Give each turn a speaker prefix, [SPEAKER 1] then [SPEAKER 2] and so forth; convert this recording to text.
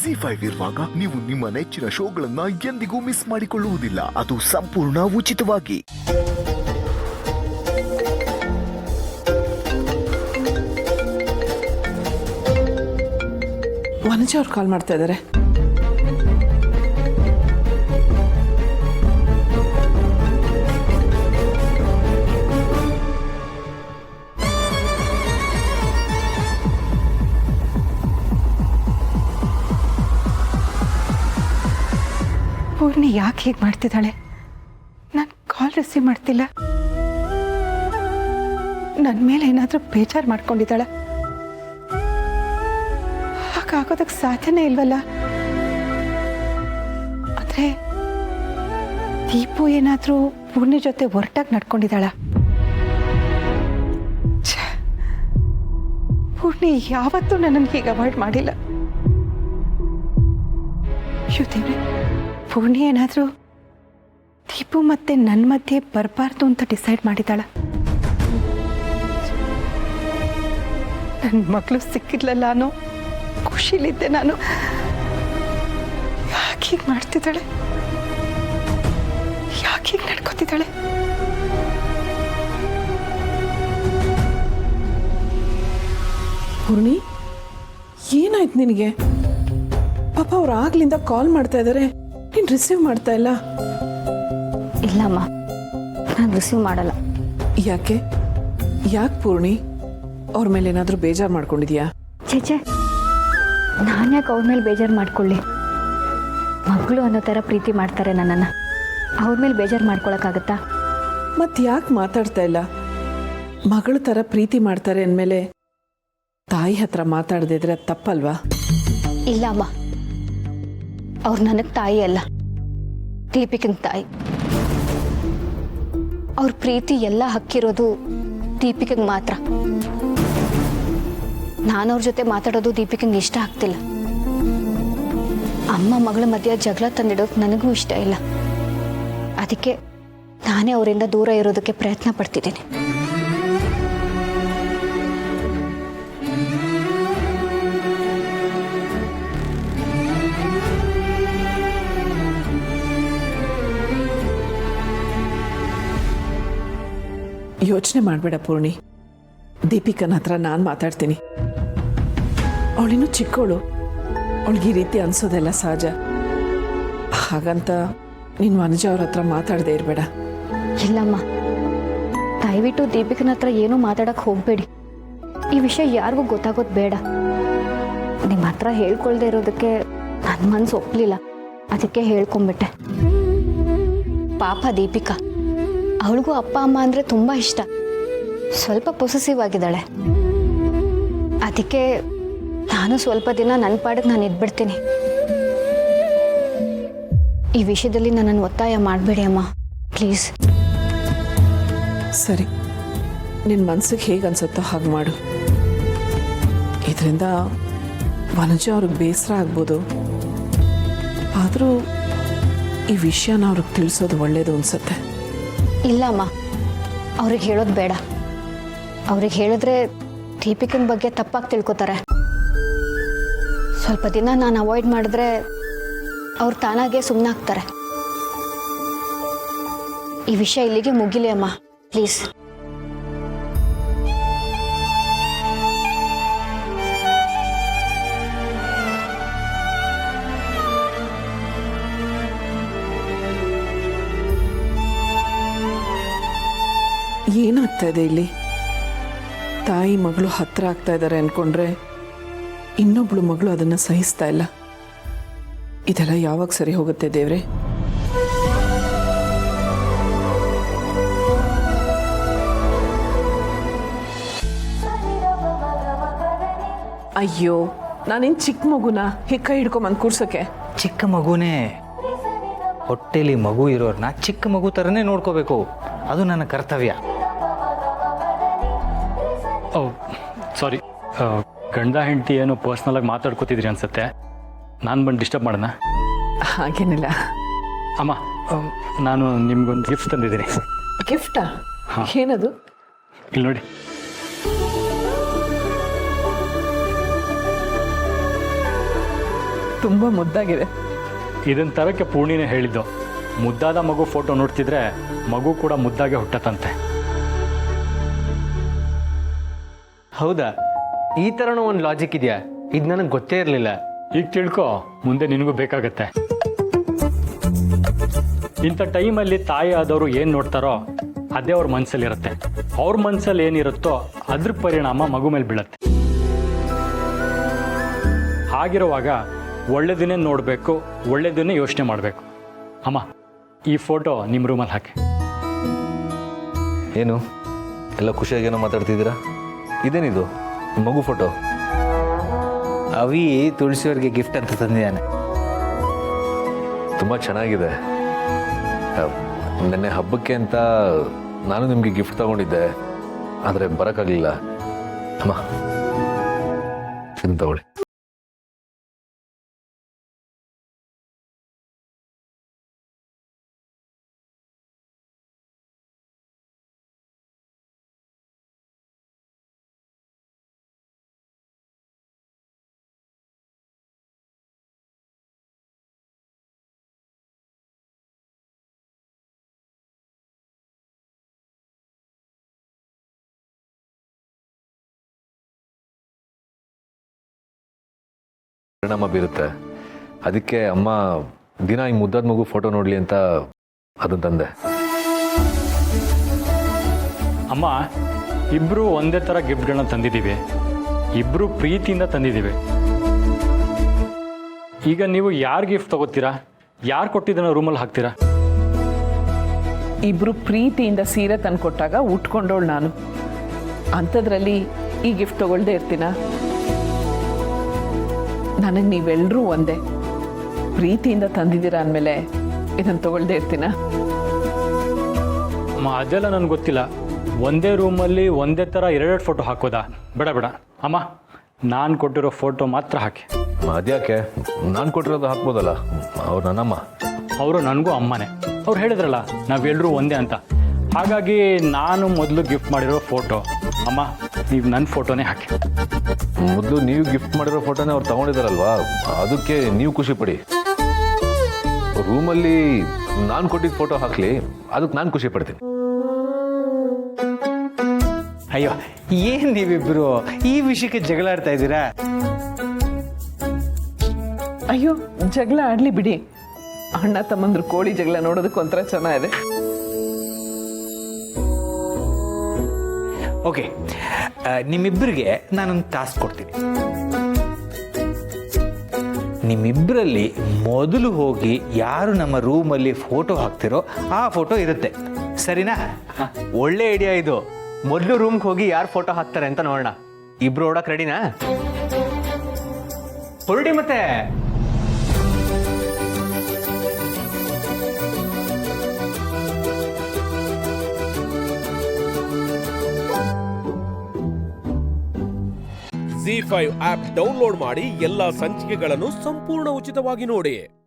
[SPEAKER 1] ZEE5 ಇರುವಾಗ ನೀವು ನಿಮ್ಮ ನೆಚ್ಚಿನ ಶೋಗಳನ್ನ ಎಂದಿಗೂ ಮಿಸ್ ಮಾಡಿಕೊಳ್ಳುವುದಿಲ್ಲ. ಅದು ಸಂಪೂರ್ಣ ಉಚಿತವಾಗಿ.
[SPEAKER 2] ವನಜಾ ಅವ್ರು ಕಾಲ್ ಮಾಡ್ತಾ ಇದ್ದಾರೆ.
[SPEAKER 3] ಪೂರ್ಣಿ ಯಾಕೆ ಹೀಗೆ ಮಾಡ್ತಿದ್ದಾಳೆ? ನಾನು ಕಾಲ್ ರಿಸೀವ್ ಮಾಡ್ತಿಲ್ಲ. ನನ್ನ ಮೇಲೆ ಏನಾದರೂ ಬೇಜಾರು ಮಾಡ್ಕೊಂಡಿದ್ದಾಳ? ಹಾಗಾಗೋದಕ್ಕೆ ಸಾಧ್ಯನೇ ಇಲ್ವಲ್ಲ. ಆದರೆ ದೀಪು ಏನಾದರೂ ಪೂರ್ಣಿ ಜೊತೆ ಒರಟಾಗಿ ನಡ್ಕೊಂಡಿದ್ದಾಳ? ಪೂರ್ಣಿ ಯಾವತ್ತೂ ನನ್ನನ್ನು ಹೀಗೆ ಅವಾಯ್ಡ್ ಮಾಡಿಲ್ಲ. ದೇವ್ರೆ, ಪೂರ್ಣಿ ಏನಾದರೂ ದೀಪು ಮತ್ತೆ ನನ್ನ ಮಧ್ಯೆ ಬರಬಾರ್ದು ಅಂತ ಡಿಸೈಡ್ ಮಾಡಿದ್ದಾಳ? ನನ್ನ ಮಗಳು ಸಿಕ್ಕಿದ್ಲಲ್ಲ ಅನ್ನೋ ಖುಷಿಲಿದ್ದೆ ನಾನು. ಯಾಕೆ ಹೀಗೆ ಮಾಡ್ತಿದ್ದಾಳೆ? ಯಾಕೆ ಹೀಗೆ ನಡ್ಕೊತಿದ್ದಾಳೆ?
[SPEAKER 2] ಪೂರ್ಣಿ, ಏನಾಯ್ತು ನಿನಗೆ? ಪಾಪ ಅವ್ರು ಆಗ್ಲಿಂದ ಕಾಲ್ ಮಾಡ್ತಾ ಇದ್ದಾರೆ, ನೀನು ರಿಸೀವ್ ಮಾಡ್ತಾ ಇಲ್ಲ.
[SPEAKER 4] ಇಲ್ಲಮ್ಮ, ನಾನು ರಿಸೀವ್ ಮಾಡಲ್ಲ.
[SPEAKER 2] ಯಾಕೆ ಪೂರ್ಣಿ? ಅವ್ರ ಮೇಲೆ ಏನಾದರೂ ಬೇಜಾರು ಮಾಡ್ಕೊಂಡಿದ್ಯಾ?
[SPEAKER 4] ಚೇಚೆ, ನಾನು ಯಾಕೆ ಅವ್ರ ಮೇಲೆ ಬೇಜಾರು ಮಾಡ್ಕೊಳ್ಳಿ? ಮಗಳು ಅನ್ನೋ ಥರ ಪ್ರೀತಿ ಮಾಡ್ತಾರೆ ನನ್ನನ್ನು. ಅವ್ರ ಮೇಲೆ ಬೇಜಾರು ಮಾಡ್ಕೊಳಕ್ಕಾಗತ್ತಾ?
[SPEAKER 2] ಮತ್ತೆ ಯಾಕೆ ಮಾತಾಡ್ತಾ ಇಲ್ಲ? ಮಗಳ ಥರ ಪ್ರೀತಿ ಮಾಡ್ತಾರೆ ಅಂದಮೇಲೆ ತಾಯಿ ಹತ್ರ ಮಾತಾಡದಿದ್ರೆ ಅದು ತಪ್ಪಲ್ವಾ?
[SPEAKER 4] ಇಲ್ಲ ಅಮ್ಮ, ಅವ್ರು ನನಗೆ ತಾಯಿ ಅಲ್ಲ, ದೀಪಿಕನ ತಾಯಿ. ಅವ್ರ ಪ್ರೀತಿ ಎಲ್ಲ ಹಕ್ಕಿರೋದು ದೀಪಿಕಂಗೆ ಮಾತ್ರ. ನಾನು ಅವ್ರ ಜೊತೆ ಮಾತಾಡೋದು ದೀಪಿಕಂಗೆ ಇಷ್ಟ ಆಗ್ತಿಲ್ಲ. ಅಮ್ಮ ಮಗಳ ಮಧ್ಯೆ ಜಗಳ ತಂದಿಡೋದು ನನಗೂ ಇಷ್ಟ ಇಲ್ಲ. ಅದಕ್ಕೆ ನಾನೇ ಅವರಿಂದ ದೂರ ಇರೋದಕ್ಕೆ ಪ್ರಯತ್ನ ಪಡ್ತಿದ್ದೀನಿ.
[SPEAKER 2] ಯೋಚನೆ ಮಾಡಬೇಡ ಪೂರ್ಣಿ, ದೀಪಿಕನ ಹತ್ರ ನಾನು ಮಾತಾಡ್ತೀನಿ. ಅವಳಿನ್ನೂ ಚಿಕ್ಕವಳು, ಅವಳಿಗೆ ಈ ರೀತಿ ಅನ್ಸೋದೆಲ್ಲ ಸಹಜ. ಹಾಗಂತ ನೀನು ವನಜಾ ಅವ್ರ ಹತ್ರ ಮಾತಾಡದೆ ಇರಬೇಡ.
[SPEAKER 4] ಇಲ್ಲಮ್ಮ, ದಯವಿಟ್ಟು ದೀಪಿಕನ ಹತ್ರ ಏನೂ ಮಾತಾಡಕ್ಕೆ ಹೋಗಬೇಡಿ. ಈ ವಿಷಯ ಯಾರಿಗೂ ಗೊತ್ತಾಗೋದು ಬೇಡ. ನಿಮ್ಮ ಹತ್ರ ಹೇಳ್ಕೊಳ್ದೆ ಇರೋದಕ್ಕೆ ನನ್ನ ಮನಸ್ಸು ಒಪ್ಪಲಿಲ್ಲ, ಅದಕ್ಕೆ ಹೇಳ್ಕೊಂಬಿಟ್ಟೆ. ಪಾಪ ದೀಪಿಕಾ, ಅವಳಿಗೂ ಅಪ್ಪ ಅಮ್ಮ ಅಂದರೆ ತುಂಬ ಇಷ್ಟ. ಸ್ವಲ್ಪ ಪೊಸೆಸಿವ್ ಆಗಿದ್ದಾಳೆ. ಅದಕ್ಕೆ ನಾನು ಸ್ವಲ್ಪ ದಿನ ನನ್ನ ಪಾಡಿಗೆ ನಾನು ಇದ್ಬಿಡ್ತೀನಿ. ಈ ವಿಷಯದಲ್ಲಿ ನನ್ನನ್ನು ಒತ್ತಾಯ ಮಾಡಬೇಡಿ ಅಮ್ಮ, ಪ್ಲೀಸ್.
[SPEAKER 2] ಸರಿ, ನಿನ್ನ ಮನಸ್ಸಿಗೆ ಹೇಗೆ ಅನ್ಸುತ್ತೋ ಹಾಗೆ ಮಾಡು. ಇದರಿಂದ ವನಜಾ ಅವ್ರಿಗೆ ಬೇಸರ ಆಗ್ಬೋದು. ಆದರೂ ಈ ವಿಷಯನ ಅವ್ರಿಗೆ ತಿಳಿಸೋದು ಒಳ್ಳೇದು ಅನ್ಸುತ್ತೆ.
[SPEAKER 4] ಇಲ್ಲಮ್ಮ, ಅವ್ರಿಗೆ ಹೇಳೋದು ಬೇಡ. ಅವ್ರಿಗೆ ಹೇಳಿದ್ರೆ ದೀಪಿಕನ ಬಗ್ಗೆ ತಪ್ಪಾಗಿ ತಿಳ್ಕೊತಾರೆ. ಸ್ವಲ್ಪ ದಿನ ನಾನು ಅವಾಯ್ಡ್ ಮಾಡಿದ್ರೆ ಅವ್ರು ತಾನಾಗೆ ಸುಮ್ಮನಾಗ್ತಾರೆ. ಈ ವಿಷಯ ಇಲ್ಲಿಗೆ ಮುಗಿಲಿ ಅಮ್ಮ, ಪ್ಲೀಸ್.
[SPEAKER 2] ಏನಾಗ್ತಾ ಇದೆ ಇಲ್ಲಿ? ತಾಯಿ ಮಗಳು ಹತ್ರ ಆಗ್ತಾ ಇದ್ದಾರೆ ಅನ್ಕೊಂಡ್ರೆ ಇನ್ನೊಬ್ಳು ಮಗಳು ಅದನ್ನು ಸಹಿಸ್ತಾ ಇಲ್ಲ. ಇದೆಲ್ಲ ಯಾವಾಗ ಸರಿ ಹೋಗುತ್ತೆ ದೇವ್ರೆ? ಅಯ್ಯೋ, ನಾನೇನು ಚಿಕ್ಕ ಮಗುನ ಹಿಕ್ಕ ಹಿಡ್ಕೊಂಬಂದು ಕೂರ್ಸೋಕೆ?
[SPEAKER 5] ಚಿಕ್ಕ ಮಗುನೇ. ಹೊಟ್ಟೆಲಿ ಮಗು ಇರೋರನ್ನ ಚಿಕ್ಕ ಮಗು ಥರನೇ ನೋಡ್ಕೋಬೇಕು, ಅದು ನನ್ನ ಕರ್ತವ್ಯ.
[SPEAKER 6] ಸಾರಿ, ಗಂಡ ಹೆಂಡತಿ ಏನೋ ಪರ್ಸ್ನಲಾಗಿ ಮಾತಾಡ್ಕೋತಿದ್ರಿ ಅನ್ಸುತ್ತೆ. ನಾನು ಬಂದು ಡಿಸ್ಟರ್ಬ್ ಮಾಡೋಣ?
[SPEAKER 2] ಹಾಗೇನಿಲ್ಲ.
[SPEAKER 6] ಅಮ್ಮ, ನಾನು ನಿಮ್ಗೊಂದು ಗಿಫ್ಟ್ ತಂದಿದ್ದೀನಿ.
[SPEAKER 2] ಗಿಫ್ಟಾ? ಏನದು?
[SPEAKER 6] ಇಲ್ಲಿ ನೋಡಿ.
[SPEAKER 2] ತುಂಬ ಮುದ್ದಾಗಿದೆ.
[SPEAKER 6] ಇದನ್ನ ತರಕ್ಕೆ ಪೂರ್ಣಿನೇ ಹೇಳಿದ್ದು. ಮುದ್ದಾದ ಮಗು ಫೋಟೋ ನೋಡ್ತಿದ್ರೆ ಮಗು ಕೂಡ ಮುದ್ದಾಗೆ ಹುಟ್ಟತ್ತಂತೆ.
[SPEAKER 5] ಹೌದಾ? ಈ ಥರನೂ ಒಂದು ಲಾಜಿಕ್ ಇದೆಯಾ? ಇದು ನನಗೆ ಗೊತ್ತೇ ಇರಲಿಲ್ಲ.
[SPEAKER 6] ಈಗ ತಿಳ್ಕೊ, ಮುಂದೆ ನಿನಗೂ ಬೇಕಾಗತ್ತೆ. ಇಂಥ ಟೈಮಲ್ಲಿ ತಾಯಿ ಆದವರು ಏನು ನೋಡ್ತಾರೋ ಅದೇ ಅವ್ರ ಮನಸ್ಸಲ್ಲಿರುತ್ತೆ. ಅವ್ರ ಮನಸ್ಸಲ್ಲಿ ಏನಿರುತ್ತೋ ಅದ್ರ ಪರಿಣಾಮ ಮಗು ಮೇಲೆ ಬೀಳತ್ತೆ. ಹಾಗಿರುವಾಗ ಒಳ್ಳೆದನ್ನೇ ನೋಡಬೇಕು, ಒಳ್ಳೆದನ್ನೇ ಯೋಚನೆ ಮಾಡಬೇಕು. ಅಮ್ಮ, ಈ ಫೋಟೋ ನಿಮ್ಮ ರೂಮಲ್ಲಿ ಹಾಕಿ.
[SPEAKER 7] ಏನು ಎಲ್ಲ ಖುಷಿಯಾಗೇನೋ ಮಾತಾಡ್ತಿದ್ದೀರಾ? ಇದೇನಿದು ಮಗು ಫೋಟೋ?
[SPEAKER 5] ಅವಿ ತುಳಸಿಯವ್ರಿಗೆ ಗಿಫ್ಟ್ ಅಂತ ತಂದಿದ್ದಾನೆ.
[SPEAKER 7] ತುಂಬ ಚೆನ್ನಾಗಿದೆ. ನೆನ್ನೆ ಹಬ್ಬಕ್ಕೆ ಅಂತ ನಾನು ನಿಮಗೆ ಗಿಫ್ಟ್ ತಗೊಂಡಿದ್ದೆ, ಆದರೆ ಬರೋಕ್ಕಾಗಲಿಲ್ಲ. ಅಮ್ಮ, ಇದನ್ನು ತಗೊಳ್ಳಿ. ಪರಿಣಾಮ ಬೀರುತ್ತೆ. ಅದಕ್ಕೆ ಅಮ್ಮ ದಿನ ಈ ಮುದ್ದಾದ ಮಗು ಫೋಟೋ ನೋಡಲಿ ಅಂತ ಅದನ್ನು ತಂದೆ.
[SPEAKER 6] ಅಮ್ಮ, ಇಬ್ಬರು ಒಂದೇ ಥರ ಗಿಫ್ಟ್ಗಳನ್ನ ತಂದಿದ್ದೀವಿ. ಇಬ್ಬರು ಪ್ರೀತಿಯಿಂದ ತಂದಿದ್ದೀವಿ. ಈಗ ನೀವು ಯಾರು ಗಿಫ್ಟ್ ತಗೋತೀರಾ? ಯಾರು ಕೊಟ್ಟಿದ್ದನ್ನ ರೂಮಲ್ಲಿ ಹಾಕ್ತೀರಾ?
[SPEAKER 2] ಇಬ್ರು ಪ್ರೀತಿಯಿಂದ ಸೀರೆ ತಂದುಕೊಟ್ಟಾಗ ಉಟ್ಕೊಂಡೋಳು ನಾನು. ಅಂಥದ್ರಲ್ಲಿ ಈ ಗಿಫ್ಟ್ ತಗೊಳ್ದೇ ಇರ್ತೀನ? ನನಗೆ ನೀವೆಲ್ಲರೂ ಒಂದೇ. ಪ್ರೀತಿಯಿಂದ ತಂದಿದ್ದೀರಾ ಅಂದಮೇಲೆ ಇದನ್ನು ತಗೊಳ್ದೇ ಇರ್ತೀನ?
[SPEAKER 6] ಅಮ್ಮ, ಅದೆಲ್ಲ ನನಗೆ ಗೊತ್ತಿಲ್ಲ. ಒಂದೇ ರೂಮಲ್ಲಿ ಒಂದೇ ಥರ ಎರಡೆರಡು ಫೋಟೋ ಹಾಕೋದಾ? ಬೇಡ ಬೇಡ ಅಮ್ಮ, ನಾನು ಕೊಟ್ಟಿರೋ ಫೋಟೋ ಮಾತ್ರ ಹಾಕಿ.
[SPEAKER 7] ಅದ್ಯಾಕೆ? ನಾನು ಕೊಟ್ಟಿರೋದು ಹಾಕ್ಬೋದಲ್ಲ? ಅವ್ರು ನನ್ನಮ್ಮ.
[SPEAKER 6] ಅವರು ನನಗೂ ಅಮ್ಮನೇ. ಅವ್ರು ಹೇಳಿದ್ರಲ್ಲ ನಾವೆಲ್ಲರೂ ಒಂದೇ ಅಂತ. ಹಾಗಾಗಿ ನಾನು ಮೊದಲು ಗಿಫ್ಟ್ ಮಾಡಿರೋ ಫೋಟೋ. ಅಮ್ಮ, ನೀವು ನನ್ನ ಫೋಟೋನೇ ಹಾಕಿ.
[SPEAKER 7] ಮೊದಲು ನೀವು ಗಿಫ್ಟ್ ಮಾಡಿರೋ ಫೋಟೋನೇ ಅವ್ರು ತಗೊಂಡಿದ್ದಾರಲ್ವಾ, ಅದಕ್ಕೆ ನೀವು ಖುಷಿ ಪಡಿ. ರೂಮಲ್ಲಿ ನಾನು ಕೊಟ್ಟಿದ್ದ ಫೋಟೋ ಹಾಕಲಿ, ಅದಕ್ಕೆ ನಾನು ಖುಷಿ ಪಡ್ತೀನಿ.
[SPEAKER 5] ಅಯ್ಯೋ, ಏನು ನೀವಿಬ್ಬರು ಈ ವಿಷಯಕ್ಕೆ ಜಗಳ ಆಡ್ತಾ ಇದ್ದೀರಾ?
[SPEAKER 2] ಅಯ್ಯೋ, ಜಗಳ ಆಡಲಿ ಬಿಡಿ. ಅಣ್ಣ ತಮ್ಮಂದ್ರು ಕೋಳಿ ಜಗಳ ನೋಡೋದಕ್ಕೆ ಒಂಥರ ಚೆನ್ನಾಗಿದೆ.
[SPEAKER 5] ಓಕೆ, ನಿಮ್ಮಿಬ್ಬರಿಗೆ ನಾನೊಂದು ಟಾಸ್ಕ್ ಕೊಡ್ತೀನಿ. ನಿಮ್ಮಿಬ್ಬರಲ್ಲಿ ಮೊದಲು ಹೋಗಿ ಯಾರು ನಮ್ಮ ರೂಮಲ್ಲಿ ಫೋಟೋ ಹಾಕ್ತಿರೋ ಆ ಫೋಟೋ ಇರುತ್ತೆ, ಸರಿನಾ? ಒಳ್ಳೆ ಐಡಿಯಾ ಇದು. ಮೊದಲು ರೂಮ್ಗೆ ಹೋಗಿ ಯಾರು ಫೋಟೋ ಹಾಕ್ತಾರೆ ಅಂತ ನೋಡೋಣ. ಇಬ್ರು ಓಡಕ್ಕೆ ರೆಡಿನಾ? ಹೊರಡಿ ಮತ್ತೆ.
[SPEAKER 8] ZEE5 ಆಪ್ ಡೌನ್ಲೋಡ್ ಮಾಡಿ ಎಲ್ಲಾ ಸಂಚಿಕೆಗಳನ್ನು ಸಂಪೂರ್ಣ ಉಚಿತವಾಗಿ ನೋಡಿ.